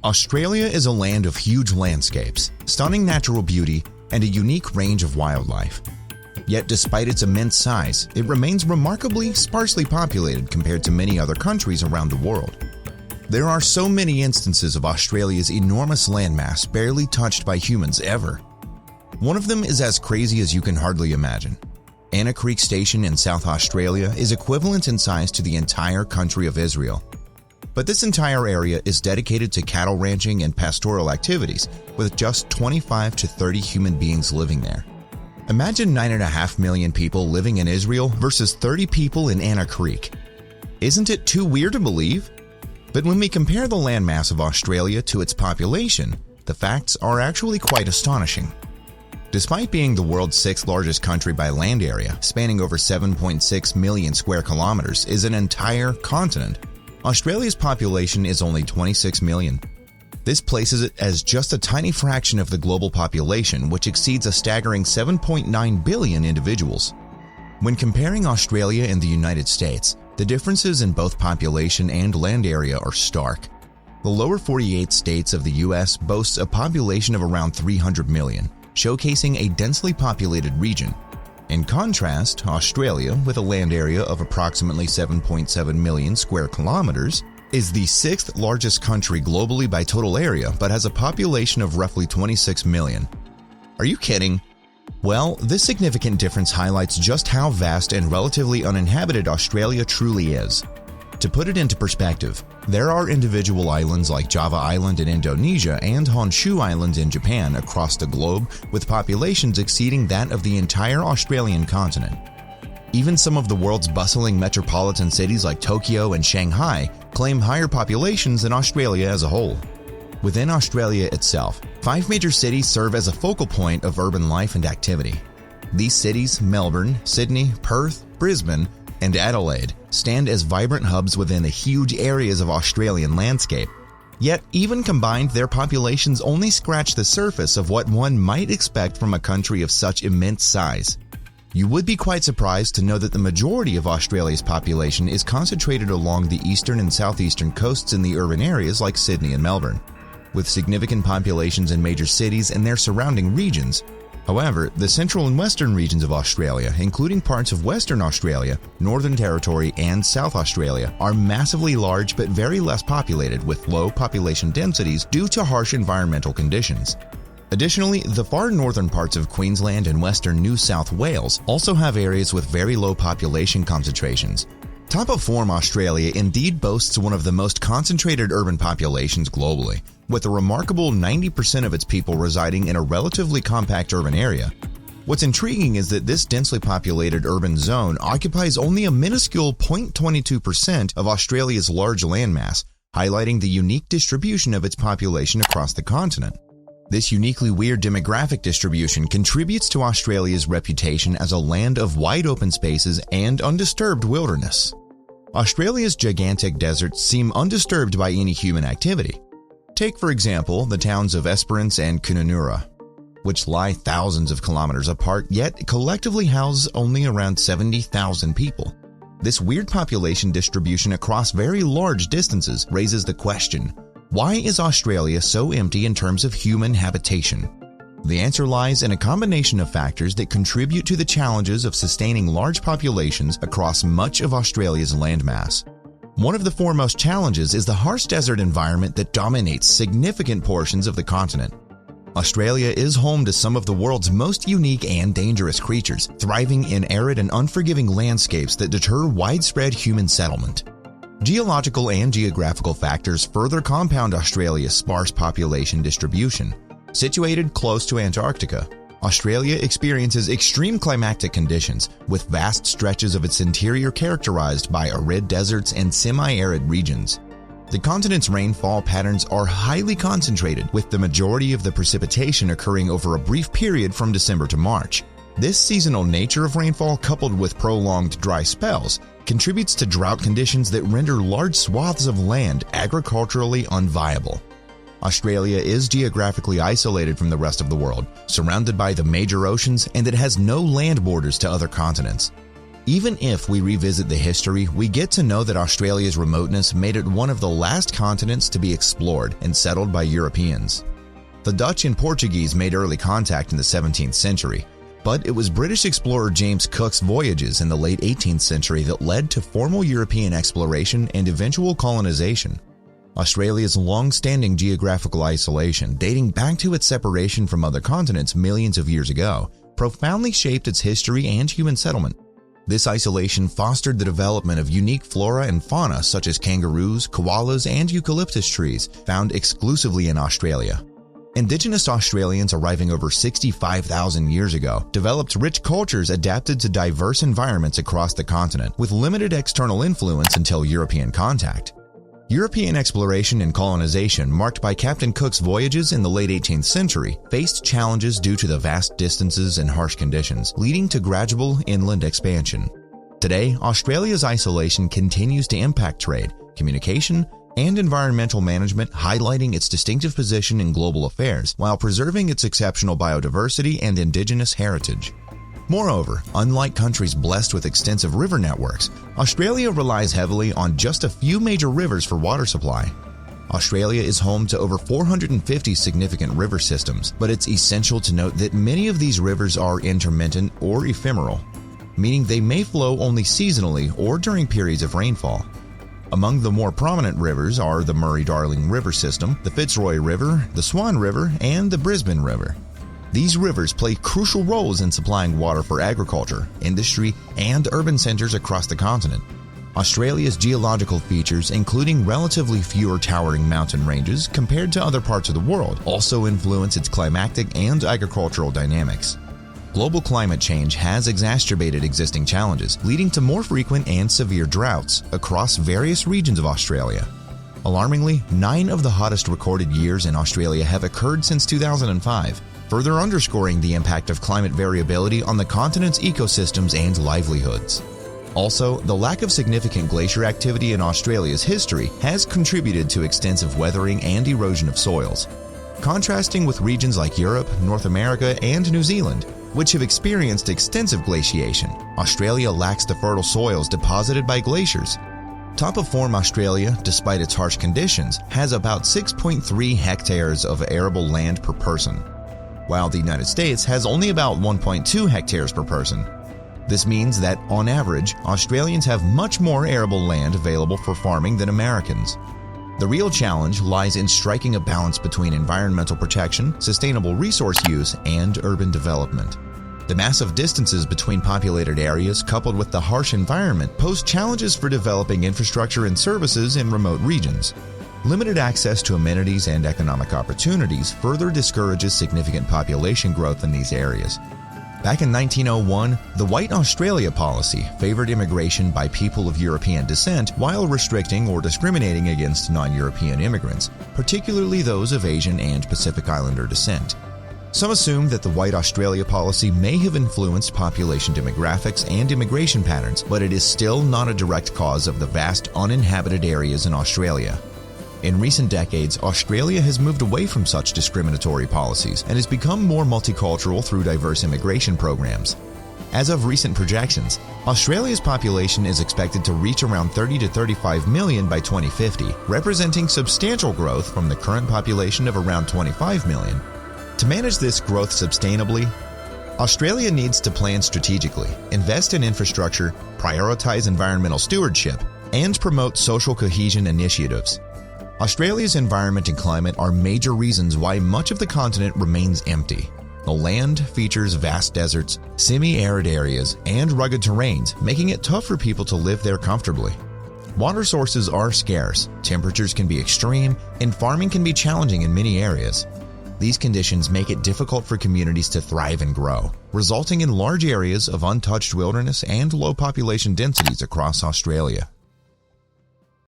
Australia is a land of huge landscapes, stunning natural beauty, and a unique range of wildlife. Yet despite its immense size, it remains remarkably sparsely populated compared to many other countries around the world. There are so many instances of Australia's enormous landmass barely touched by humans ever. One of them is as crazy as you can hardly imagine. Anna Creek Station in South Australia is equivalent in size to the entire country of Israel. But this entire area is dedicated to cattle ranching and pastoral activities, with just 25 to 30 human beings living there. Imagine 9.5 million people living in Israel versus 30 people in Anna Creek. Isn't it too weird to believe? But when we compare the landmass of Australia to its population, the facts are actually quite astonishing. Despite being the world's sixth largest country by land area, spanning over 7.6 million square kilometers, is an entire continent, Australia's population is only 26 million. This places it as just a tiny fraction of the global population, which exceeds a staggering 7.9 billion individuals. When comparing Australia and the United States, the differences in both population and land area are stark. The lower 48 states of the US boasts a population of around 300 million, showcasing a densely populated region. In contrast, Australia, with a land area of approximately 7.7 million square kilometers, is the sixth largest country globally by total area, but has a population of roughly 26 million. Are you kidding? Well, this significant difference highlights just how vast and relatively uninhabited Australia truly is. To put it into perspective, there are individual islands like Java Island in Indonesia and Honshu Island in Japan across the globe, with populations exceeding that of the entire Australian continent. Even some of the world's bustling metropolitan cities like Tokyo and Shanghai claim higher populations than Australia as a whole. Within Australia itself, 5 major cities serve as a focal point of urban life and activity. These cities, Melbourne, Sydney, Perth, Brisbane, and Adelaide, stand as vibrant hubs within the huge areas of Australian landscape. Yet, even combined, their populations only scratch the surface of what one might expect from a country of such immense size. You would be quite surprised to know that the majority of Australia's population is concentrated along the eastern and southeastern coasts in the urban areas like Sydney and Melbourne, with significant populations in major cities and their surrounding regions. However, the central and western regions of Australia, including parts of Western Australia, Northern Territory, and South Australia, are massively large but very less populated, with low population densities due to harsh environmental conditions. Additionally, the far northern parts of Queensland and western New South Wales also have areas with very low population concentrations. Top of form Australia indeed boasts one of the most concentrated urban populations globally, with a remarkable 90% of its people residing in a relatively compact urban area. What's intriguing is that this densely populated urban zone occupies only a minuscule 0.22% of Australia's large landmass, highlighting the unique distribution of its population across the continent. This uniquely weird demographic distribution contributes to Australia's reputation as a land of wide open spaces and undisturbed wilderness. Australia's gigantic deserts seem undisturbed by any human activity. Take, for example, the towns of Esperance and Kununurra, which lie thousands of kilometers apart yet collectively house only around 70,000 people. This weird population distribution across very large distances raises the question, why is Australia so empty in terms of human habitation? The answer lies in a combination of factors that contribute to the challenges of sustaining large populations across much of Australia's landmass. One of the foremost challenges is the harsh desert environment that dominates significant portions of the continent. Australia is home to some of the world's most unique and dangerous creatures, thriving in arid and unforgiving landscapes that deter widespread human settlement. Geological and geographical factors further compound Australia's sparse population distribution. Situated close to Antarctica, Australia experiences extreme climatic conditions, with vast stretches of its interior characterized by arid deserts and semi-arid regions. The continent's rainfall patterns are highly concentrated, with the majority of the precipitation occurring over a brief period from December to March. This seasonal nature of rainfall, coupled with prolonged dry spells, contributes to drought conditions that render large swaths of land agriculturally unviable. Australia is geographically isolated from the rest of the world, surrounded by the major oceans, and it has no land borders to other continents. Even if we revisit the history, we get to know that Australia's remoteness made it one of the last continents to be explored and settled by Europeans. The Dutch and Portuguese made early contact in the 17th century, but it was British explorer James Cook's voyages in the late 18th century that led to formal European exploration and eventual colonization. Australia's long-standing geographical isolation, dating back to its separation from other continents millions of years ago, profoundly shaped its history and human settlement. This isolation fostered the development of unique flora and fauna such as kangaroos, koalas, and eucalyptus trees found exclusively in Australia. Indigenous Australians arriving over 65,000 years ago developed rich cultures adapted to diverse environments across the continent with limited external influence until European contact. European exploration and colonization, marked by Captain Cook's voyages in the late 18th century, faced challenges due to the vast distances and harsh conditions, leading to gradual inland expansion. Today, Australia's isolation continues to impact trade, communication, and environmental management, highlighting its distinctive position in global affairs while preserving its exceptional biodiversity and indigenous heritage. Moreover, unlike countries blessed with extensive river networks, Australia relies heavily on just a few major rivers for water supply. Australia is home to over 450 significant river systems, but it's essential to note that many of these rivers are intermittent or ephemeral, meaning they may flow only seasonally or during periods of rainfall. Among the more prominent rivers are the Murray-Darling River System, the Fitzroy River, the Swan River, and the Brisbane River. These rivers play crucial roles in supplying water for agriculture, industry, and urban centers across the continent. Australia's geological features, including relatively fewer towering mountain ranges compared to other parts of the world, also influence its climatic and agricultural dynamics. Global climate change has exacerbated existing challenges, leading to more frequent and severe droughts across various regions of Australia. Alarmingly, 9 of the hottest recorded years in Australia have occurred since 2005, further underscoring the impact of climate variability on the continent's ecosystems and livelihoods. Also, the lack of significant glacier activity in Australia's history has contributed to extensive weathering and erosion of soils. Contrasting with regions like Europe, North America, and New Zealand, which have experienced extensive glaciation, Australia lacks the fertile soils deposited by glaciers. Top-of-form Australia, despite its harsh conditions, has about 6.3 hectares of arable land per person, while the United States has only about 1.2 hectares per person. This means that, on average, Australians have much more arable land available for farming than Americans. The real challenge lies in striking a balance between environmental protection, sustainable resource use, and urban development. The massive distances between populated areas, coupled with the harsh environment, pose challenges for developing infrastructure and services in remote regions. Limited access to amenities and economic opportunities further discourages significant population growth in these areas. Back in 1901, the White Australia policy favored immigration by people of European descent while restricting or discriminating against non-European immigrants, particularly those of Asian and Pacific Islander descent. Some assume that the White Australia policy may have influenced population demographics and immigration patterns, but it is still not a direct cause of the vast uninhabited areas in Australia. In recent decades, Australia has moved away from such discriminatory policies and has become more multicultural through diverse immigration programs. As of recent projections, Australia's population is expected to reach around 30 to 35 million by 2050, representing substantial growth from the current population of around 25 million. To manage this growth sustainably, Australia needs to plan strategically, invest in infrastructure, prioritize environmental stewardship, and promote social cohesion initiatives. Australia's environment and climate are major reasons why much of the continent remains empty. The land features vast deserts, semi-arid areas, and rugged terrains, making it tough for people to live there comfortably. Water sources are scarce, temperatures can be extreme, and farming can be challenging in many areas. These conditions make it difficult for communities to thrive and grow, resulting in large areas of untouched wilderness and low population densities across Australia.